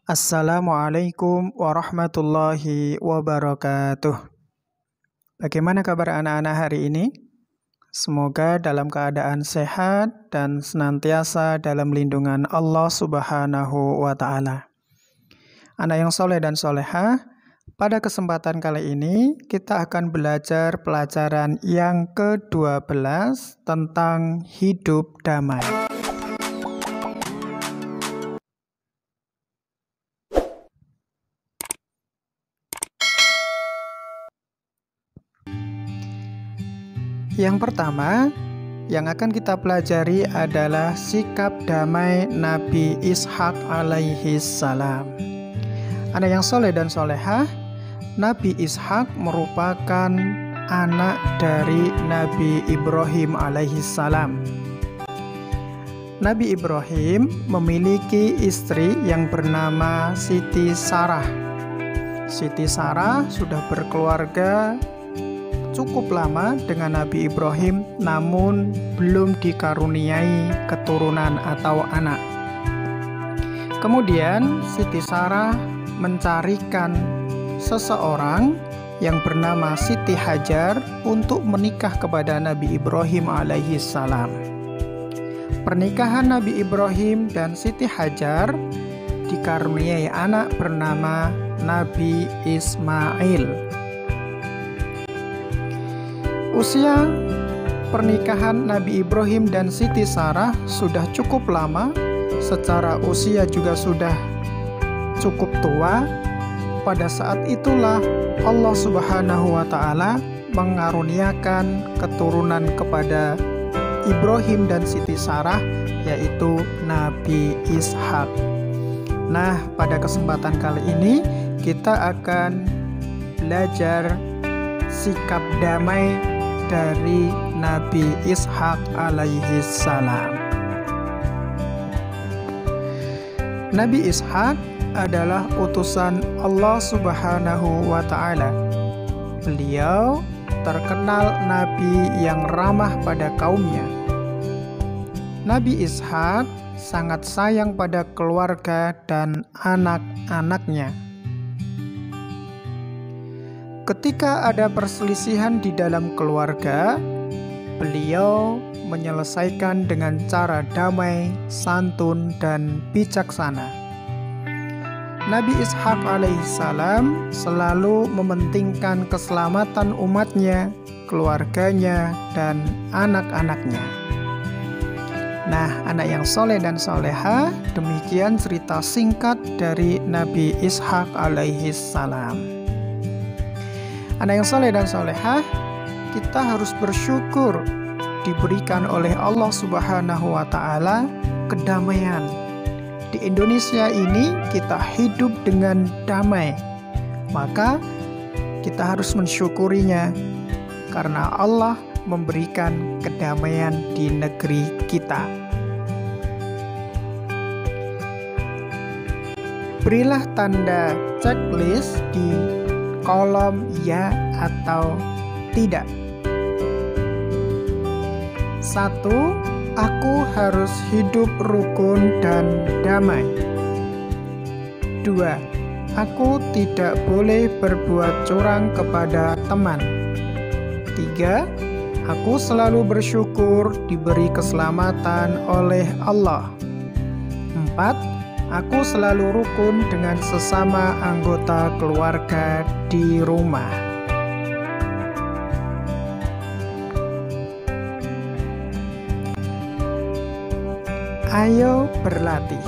Assalamualaikum warahmatullahi wabarakatuh. Bagaimana kabar anak-anak hari ini? Semoga dalam keadaan sehat dan senantiasa dalam lindungan Allah Subhanahu wa Ta'ala. Anak yang soleh dan solehah, pada kesempatan kali ini kita akan belajar pelajaran yang ke-12 tentang hidup damai. Yang pertama, yang akan kita pelajari adalah sikap damai Nabi Ishak alaihi salam. Anak yang soleh dan solehah, Nabi Ishak merupakan anak dari Nabi Ibrahim alaihi salam. Nabi Ibrahim memiliki istri yang bernama Siti Sarah. Siti Sarah sudah berkeluarga cukup lama dengan Nabi Ibrahim, namun belum dikaruniai keturunan atau anak. Kemudian Siti Sarah mencarikan seseorang yang bernama Siti Hajar untuk menikah kepada Nabi Ibrahim alaihi salam. Pernikahan Nabi Ibrahim dan Siti Hajar dikaruniai anak bernama Nabi Ismail. Usia pernikahan Nabi Ibrahim dan Siti Sarah sudah cukup lama, secara usia juga sudah cukup tua. Pada saat itulah Allah Subhanahu wa Ta'ala mengaruniakan keturunan kepada Ibrahim dan Siti Sarah, yaitu Nabi Ishak. Nah, pada kesempatan kali ini kita akan belajar sikap damai dari Nabi Ishak alaihi salam. Nabi Ishak adalah utusan Allah Subhanahu wa Ta'ala. Beliau terkenal nabi yang ramah pada kaumnya. Nabi Ishak sangat sayang pada keluarga dan anak-anaknya. Ketika ada perselisihan di dalam keluarga, beliau menyelesaikan dengan cara damai, santun, dan bijaksana. Nabi Ishak alaihissalam selalu mementingkan keselamatan umatnya, keluarganya, dan anak-anaknya. Nah, anak yang soleh dan soleha, demikian cerita singkat dari Nabi Ishak alaihissalam. Anak yang soleh dan solehah, kita harus bersyukur diberikan oleh Allah Subhanahu wa Ta'ala kedamaian. Di Indonesia ini kita hidup dengan damai, maka kita harus mensyukurinya karena Allah memberikan kedamaian di negeri kita. Berilah tanda checklist di kolom ya atau tidak. 1. Aku harus hidup rukun dan damai. 2. Aku tidak boleh berbuat curang kepada teman. 3. Aku selalu bersyukur diberi keselamatan oleh Allah. 4. Aku selalu rukun dengan sesama anggota keluarga di rumah. Ayo berlatih.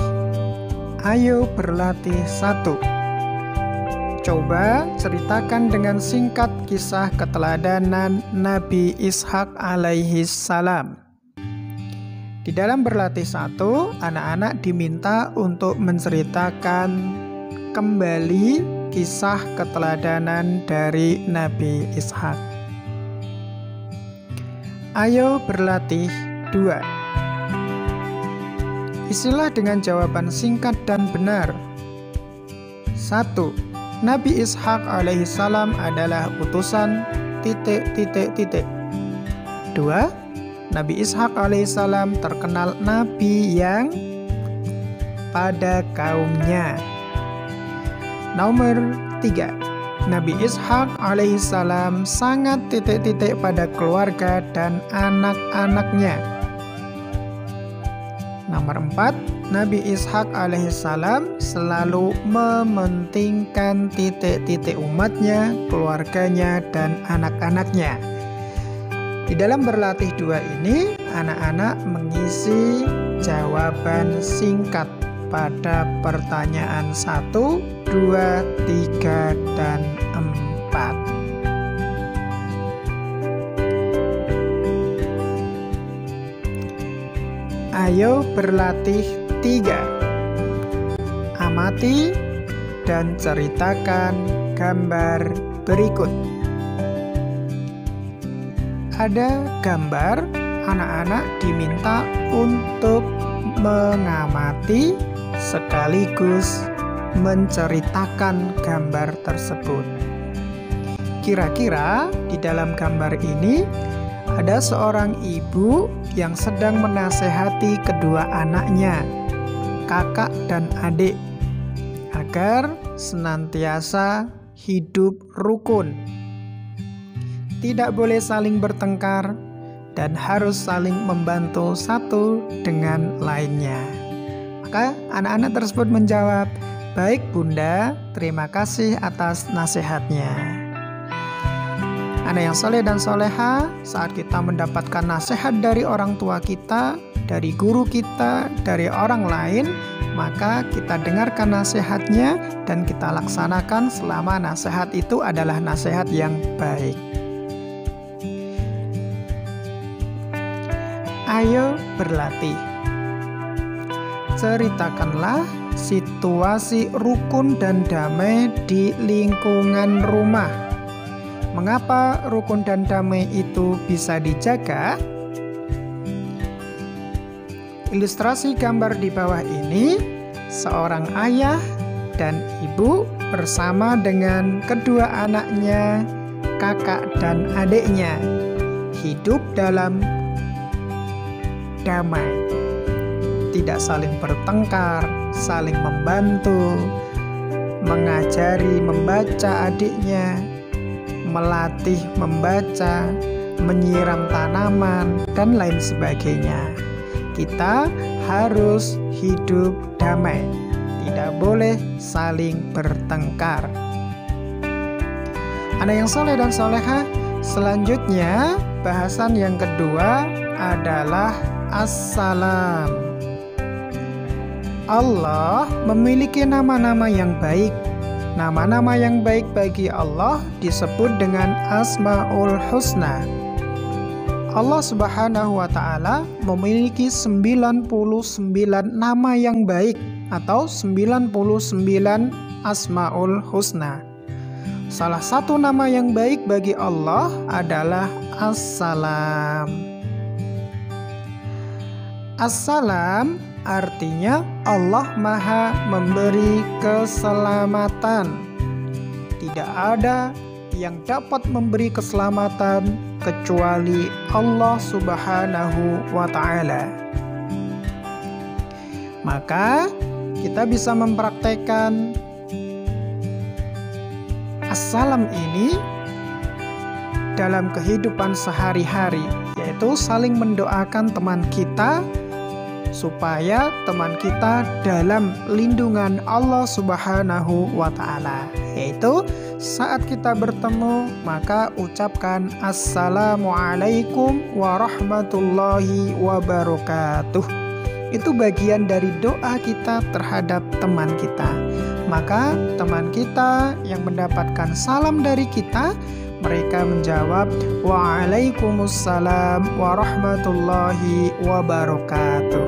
Ayo berlatih 1. Coba ceritakan dengan singkat kisah keteladanan Nabi Ishak alaihi salam. Di dalam berlatih 1, anak-anak diminta untuk menceritakan kembali kisah keteladanan dari Nabi Ishak. Ayo berlatih 2. Isilah dengan jawaban singkat dan benar. 1. Nabi Ishak alaihissalam adalah utusan ... 2. Nabi Ishak alaihissalam terkenal nabi yang pada kaumnya. Nomor 3, Nabi Ishak alaihissalam sangat titik-titik pada keluarga dan anak-anaknya. Nomor 4, Nabi Ishak alaihissalam selalu mementingkan titik-titik umatnya, keluarganya, dan anak-anaknya. Di dalam berlatih 2 ini, anak-anak mengisi jawaban singkat pada pertanyaan 1, 2, 3, dan 4. Ayo berlatih 3. Amati dan ceritakan gambar berikut. Ada gambar, anak-anak diminta untuk mengamati sekaligus menceritakan gambar tersebut. Kira-kira di dalam gambar ini ada seorang ibu yang sedang menasehati kedua anaknya, kakak dan adik, agar senantiasa hidup rukun. Tidak boleh saling bertengkar dan harus saling membantu satu dengan lainnya. Maka anak-anak tersebut menjawab, "Baik Bunda, terima kasih atas nasihatnya." Anak yang soleh dan soleha, saat kita mendapatkan nasihat dari orang tua kita, dari guru kita, dari orang lain, maka kita dengarkan nasihatnya dan kita laksanakan selama nasihat itu adalah nasihat yang baik. Ayo berlatih. Ceritakanlah situasi rukun dan damai di lingkungan rumah. Mengapa rukun dan damai itu bisa dijaga? Ilustrasi gambar di bawah ini, seorang ayah dan ibu bersama dengan kedua anaknya, kakak dan adiknya, hidup dalam damai, tidak saling bertengkar, saling membantu, mengajari membaca adiknya, melatih membaca, menyiram tanaman, dan lain sebagainya. Kita harus hidup damai, tidak boleh saling bertengkar. Anak yang soleh dan soleha, selanjutnya bahasan yang kedua adalah Assalam. Allah memiliki nama-nama yang baik. Nama-nama yang baik bagi Allah disebut dengan Asmaul Husna. Allah Subhanahu wa Ta'ala memiliki 99 nama yang baik atau 99 Asmaul Husna. Salah satu nama yang baik bagi Allah adalah Assalam. Assalam artinya Allah Maha memberi keselamatan. Tidak ada yang dapat memberi keselamatan kecuali Allah Subhanahu wa Ta'ala. Maka kita bisa mempraktekkan Assalam ini dalam kehidupan sehari-hari, yaitu saling mendoakan teman kita supaya teman kita dalam lindungan Allah Subhanahu wa Ta'ala. Yaitu saat kita bertemu, maka ucapkan Assalamualaikum warahmatullahi wabarakatuh. Itu bagian dari doa kita terhadap teman kita. Maka teman kita yang mendapatkan salam dari kita, mereka menjawab Waalaikumsalam warahmatullahi wabarakatuh.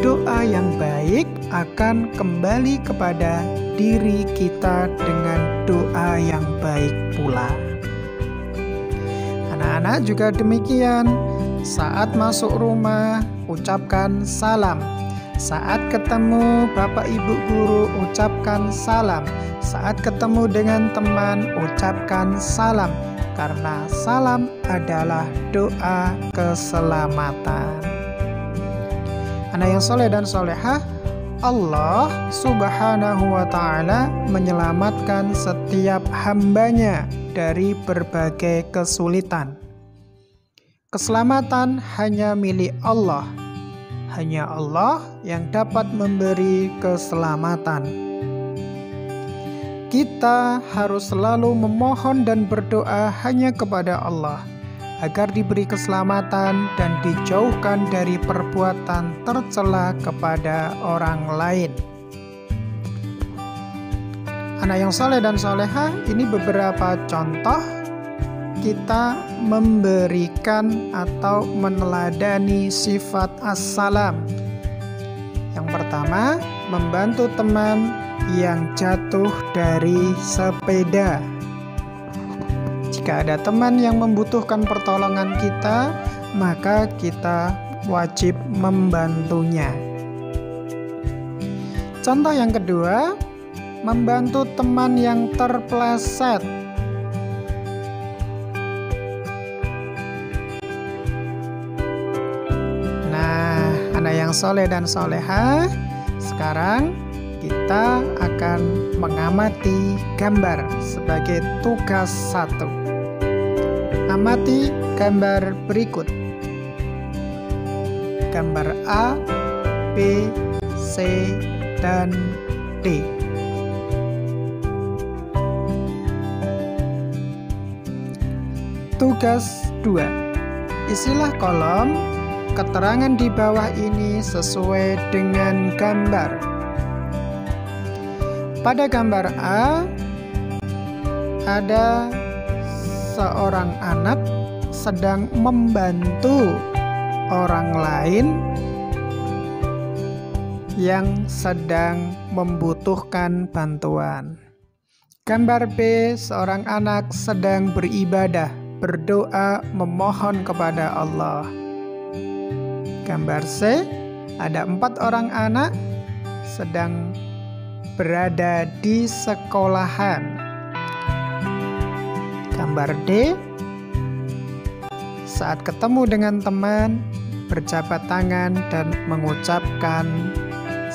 Doa yang baik akan kembali kepada diri kita dengan doa yang baik pula. Anak-anak juga demikian. Saat masuk rumah, ucapkan salam. Saat ketemu bapak ibu guru, ucapkan salam. Saat ketemu dengan teman, ucapkan salam. Karena salam adalah doa keselamatan. Anak yang soleh dan solehah, Allah Subhanahu wa ta'ala menyelamatkan setiap hambanya dari berbagai kesulitan. Keselamatan hanya milik Allah. Hanya Allah yang dapat memberi keselamatan. Kita harus selalu memohon dan berdoa hanya kepada Allah agar diberi keselamatan dan dijauhkan dari perbuatan tercela kepada orang lain. Anak yang saleh dan salehah, ini beberapa contoh kita memberikan atau meneladani sifat as-salam. Yang pertama, membantu teman yang jatuh dari sepeda. Jika ada teman yang membutuhkan pertolongan kita, maka kita wajib membantunya. Contoh yang kedua, membantu teman yang terpleset. Anak yang soleh dan solehah, sekarang kita akan mengamati gambar sebagai tugas 1. Amati gambar berikut. Gambar A, B, C, dan D. Tugas 2. Isilah kolom keterangan di bawah ini sesuai dengan gambar. Pada gambar A, ada seorang anak sedang membantu orang lain yang sedang membutuhkan bantuan. Gambar B, seorang anak sedang beribadah, berdoa, memohon kepada Allah. Gambar C, ada 4 orang anak sedang berada di sekolahan. Gambar D, saat ketemu dengan teman, berjabat tangan dan mengucapkan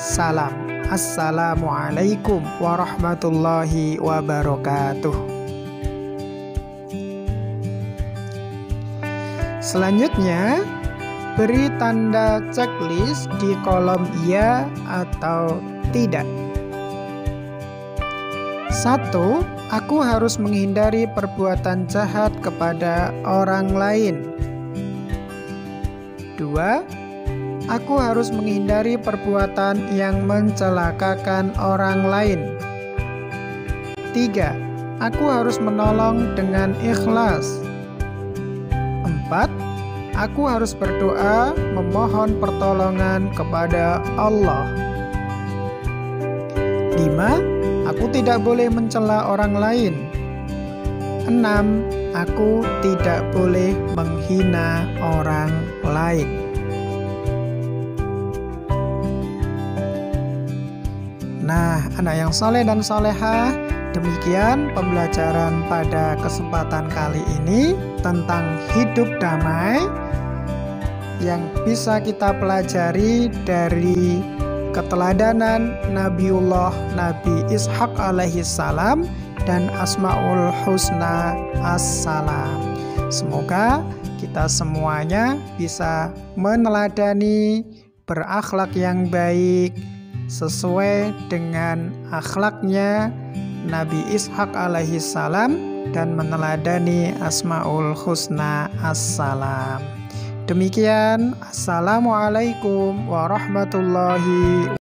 salam. Assalamualaikum warahmatullahi wabarakatuh. Selanjutnya, beri tanda checklist di kolom iya atau tidak. 1. Aku harus menghindari perbuatan jahat kepada orang lain. 2. Aku harus menghindari perbuatan yang mencelakakan orang lain. 3. Aku harus menolong dengan ikhlas. 4. Aku harus berdoa, memohon pertolongan kepada Allah. 5. Aku tidak boleh mencela orang lain. 6. Aku tidak boleh menghina orang lain. Nah, anak yang saleh dan salehah, demikian pembelajaran pada kesempatan kali ini tentang hidup damai yang bisa kita pelajari dari keteladanan Nabiullah Nabi Ishak alaihi salam dan Asmaul Husna as-salam. Semoga kita semuanya bisa meneladani, berakhlak yang baik sesuai dengan akhlaknya Nabi Ishak alaihi salam dan meneladani Asmaul Husna as-salam. Demikian, Assalamualaikum warahmatullahi wabarakatuh.